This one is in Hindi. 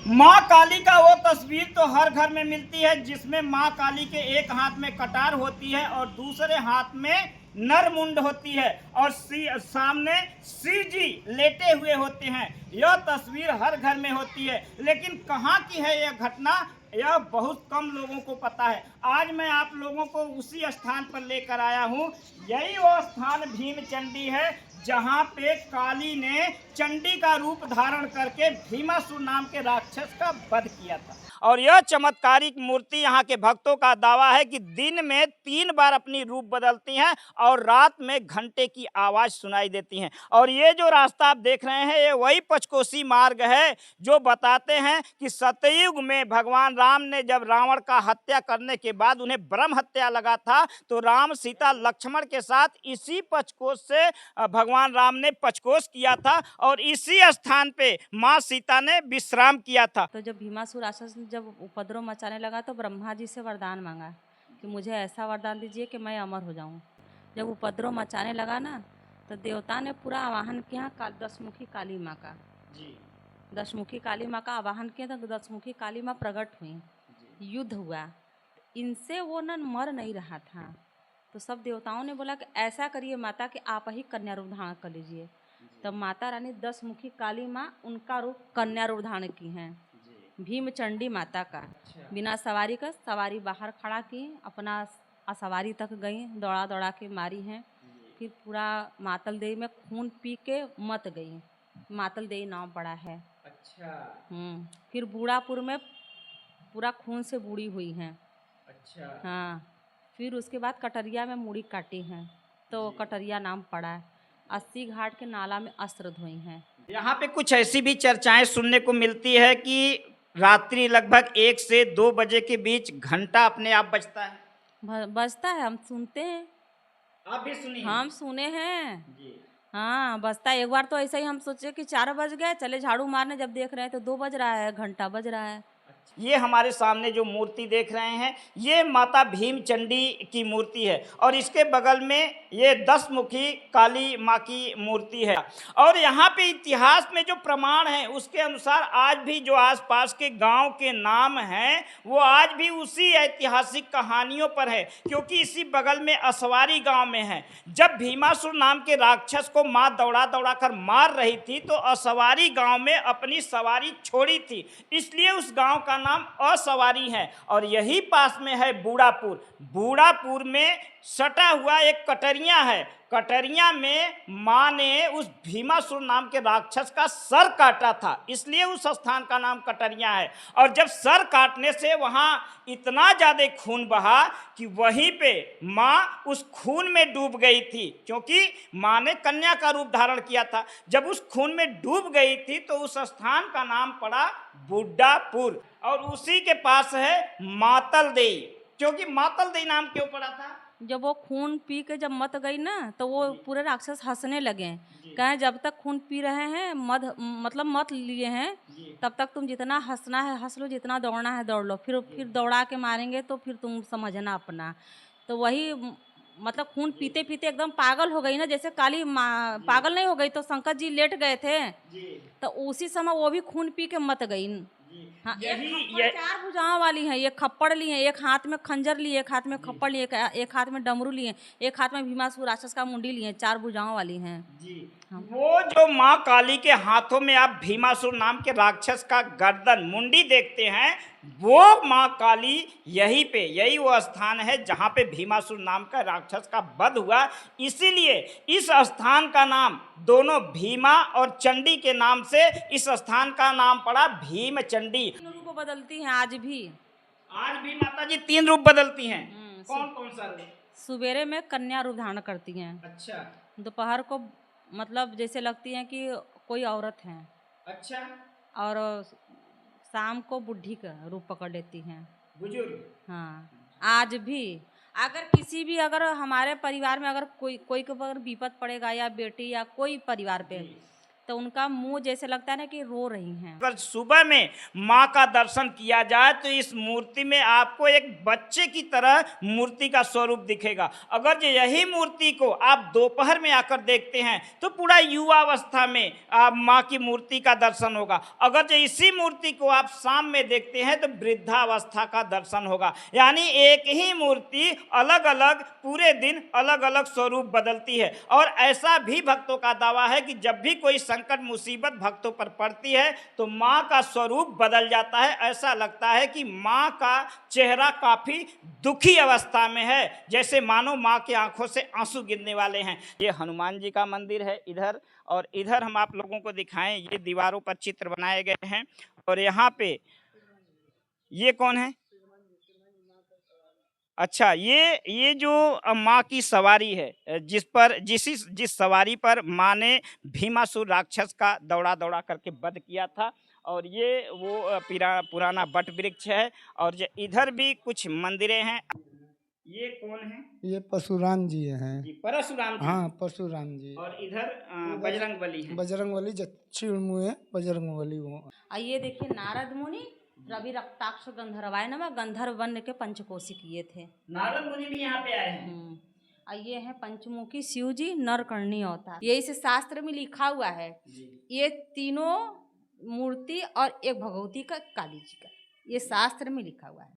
माँ काली का वो तस्वीर तो हर घर में मिलती है जिसमें माँ काली के एक हाथ में कटार होती है और दूसरे हाथ में नरमुंड होती है और सामने शिव जी लेटे हुए होते हैं। यह तस्वीर हर घर में होती है, लेकिन कहाँ की है यह घटना, यह बहुत कम लोगों को पता है। आज मैं आप लोगों को उसी स्थान पर लेकर आया हूँ। यही वो स्थान भीमचंडी है जहाँ पे काली ने चंडी का रूप धारण करके भीमासुर नाम के राक्षस का वध किया था। और यह चमत्कारिक मूर्ति यहाँ के भक्तों का दावा है कि दिन में 3 बार अपनी रूप बदलती हैं और रात में घंटे की आवाज सुनाई देती हैं। और ये जो रास्ता आप देख रहे हैं, ये वही पंचकोसी मार्ग है जो बताते हैं कि सतयुग में भगवान राम ने जब रावण का हत्या करने के बाद उन्हें ब्रह्म हत्या लगा था, तो राम सीता लक्ष्मण के साथ इसी पंचकोश से भगवान राम ने पंचकोश किया था और इसी स्थान पे माँ सीता ने विश्राम किया था। तो जब भीमासुर राक्षस जब उपद्रव मचाने लगा तो ब्रह्मा जी से वरदान मांगा कि मुझे ऐसा वरदान दीजिए कि मैं अमर हो जाऊं। जब उपद्रव मचाने लगा ना, तो देवता ने पूरा आवाहन किया दशमुखी काली माँ का। दशमुखी काली माँ का आवाहन किया तो दशमुखी काली माँ प्रकट हुई, युद्ध हुआ। इनसे वो न मर नहीं रहा था, तो सब देवताओं ने बोला कि ऐसा करिए माता कि आप ही कन्या रूप धारण कर लीजिए। तब माता रानी दशमुखी काली माँ उनका रूप कन्या रूप धारण की हैं, भीमचंडी माता का। बिना सवारी का सवारी बाहर खड़ा की, अपना असवारी तक गई, दौड़ा दौड़ा के मारी हैं। फिर पूरा मातल देवी में खून पी के मत गई, मातल देवी नाम पड़ा है। अच्छा। फिर बूढ़ापुर में पूरा खून से बूढ़ी हुई हैं। अच्छा। हाँ। फिर उसके बाद कटरिया में मूड़ी काटी हैं, तो कटरिया नाम पड़ा है। 80 घाट के नाला में अस्त्र धोई हैं। यहाँ पे कुछ ऐसी भी चर्चाएं सुनने को मिलती है कि रात्रि लगभग 1 से 2 बजे के बीच घंटा अपने आप बजता है। बजता है, हम सुनते हैं। आप भी सुनिए। हम सुने हैं जी। हाँ, बजता है। एक बार तो ऐसा ही हम सोचे कि 4 बज गए, चले झाड़ू मारने, जब देख रहे हैं तो 2 बज रहा है, घंटा बज रहा है। ये हमारे सामने जो मूर्ति देख रहे हैं, ये माता भीमचंडी की मूर्ति है और इसके बगल में ये 10 मुखी काली माँ की मूर्ति है। और यहाँ पे इतिहास में जो प्रमाण है उसके अनुसार आज भी जो आसपास के गांव के नाम हैं वो आज भी उसी ऐतिहासिक कहानियों पर है, क्योंकि इसी बगल में असवारी गांव में है। जब भीमासुर नाम के राक्षस को माँ दौड़ा दौड़ा कर मार रही थी तो असवारी गांव में अपनी सवारी छोड़ी थी, इसलिए उस गांव का नाम असवारी है। और यही पास में है बूढ़ापुर। बूढ़ापुर में सटा हुआ एक कटरिया है। कटरिया में माँ ने उस भीमासुर नाम के राक्षस का सर काटा था, इसलिए उस स्थान का नाम कटरिया है। और जब सर काटने से वहाँ इतना ज़्यादा खून बहा कि वहीं पे माँ उस खून में डूब गई थी, क्योंकि माँ ने कन्या का रूप धारण किया था। जब उस खून में डूब गई थी तो उस स्थान का नाम पड़ा बूढ़ापुर। और उसी के पास है मातल देई। क्योंकि मातल देई नाम क्यों पड़ा था? जब वो खून पी के जब मत गई ना, तो वो पूरे राक्षस हंसने लगे, कहें जब तक खून पी रहे हैं, मतलब मत लिए हैं, तब तक तुम जितना हंसना है हंस लो, जितना दौड़ना है दौड़ लो, फिर दौड़ा के मारेंगे तो फिर तुम समझना अपना। तो वही मतलब खून पीते पीते एकदम पागल हो गई ना, जैसे काली पागल नहीं हो गई तो शंकर जी लेट गए थे, तो उसी समय वो भी खून पी के मत गई। हाँ, ये 4 भुजाओं वाली है। ये खप्पड़ लिए, एक हाथ में खंजर लिए, एक हाथ में खप्पड़ लिए, एक हाथ में डमरू लिए, एक हाथ में भीमासुर राक्षस का मुंडी लिए। 4 भुजाओं वाली हैं जी। हाँ। वो जो माँ काली के हाथों में आप भीमासुर नाम के राक्षस का गर्दन मुंडी देखते हैं, वो माँ काली यही वो स्थान है जहाँ पे भीमासुर नाम का राक्षस का वध हुआ। इसीलिए इस स्थान का नाम, दोनों भीमा और चंडी के नाम से इस स्थान का नाम पड़ा भीमचंडी। 3 रूप बदलती हैं आज भी। आज भी माता जी 3 रूप बदलती हैं। कौन कौन सा रूप? सवेरे में कन्या रूप धारण करती हैं। अच्छा। दोपहर को मतलब जैसे लगती हैं कि कोई औरत है। अच्छा। और शाम को बुढ़ी का रूप पकड़ लेती हैं, बुजुर्ग। हाँ, आज भी अगर किसी भी, अगर हमारे परिवार में अगर कोई कोई के ऊपर विपद पड़ेगा, या बेटी या कोई परिवार पे, तो उनका मुंह जैसे लगता है ना कि रो रही हैं। अगर सुबह में माँ का दर्शन किया जाए तो इस मूर्ति में आपको एक बच्चे की तरह मूर्ति का स्वरूप दिखेगा। अगर जो यही मूर्ति को आप दोपहर में आकर देखते हैं तो पूरा युवावस्था में आप माँ की मूर्ति का दर्शन होगा। अगर जो इसी मूर्ति को आप शाम में देखते हैं तो वृद्धावस्था का दर्शन होगा। यानी एक ही मूर्ति अलग अलग पूरे दिन अलग अलग स्वरूप बदलती है। और ऐसा भी भक्तों का दावा है कि जब भी कोई संकट मुसीबत भक्तों पर पड़ती है तो माँ का स्वरूप बदल जाता है। ऐसा लगता है कि माँ का चेहरा काफी दुखी अवस्था में है, जैसे मानो माँ की आंखों से आंसू गिरने वाले हैं। ये हनुमान जी का मंदिर है इधर, और इधर हम आप लोगों को दिखाएं, ये दीवारों पर चित्र बनाए गए हैं। और यहाँ पे ये कौन है? अच्छा, ये जो माँ की सवारी है, जिस सवारी पर माँ ने भीमासुर राक्षस का दौड़ा दौड़ा करके वध किया था। और ये वो पुराना वट वृक्ष है। और जो इधर भी कुछ मंदिरें हैं। ये कौन है? ये परशुराम जी हैं। जी, परशुराम जी। हाँ, परशुराम जी। और इधर बजरंगबली है। बजरंगबली दक्षिण मुँह है, बजरंगबली वो। ये देखिए नारद मुनि रवि रक्ताक्ष गंधर्वाय नमः गंधर्व वन के पंचकोशी किए थे। नारद मुनि भी यहाँ पे आए हैं। और ये है पंचमुखी शिव जी नरकर्णी अवतार। ये इस शास्त्र में लिखा हुआ है। ये तीनों मूर्ति और एक भगवती का काली जी का, ये शास्त्र में लिखा हुआ है।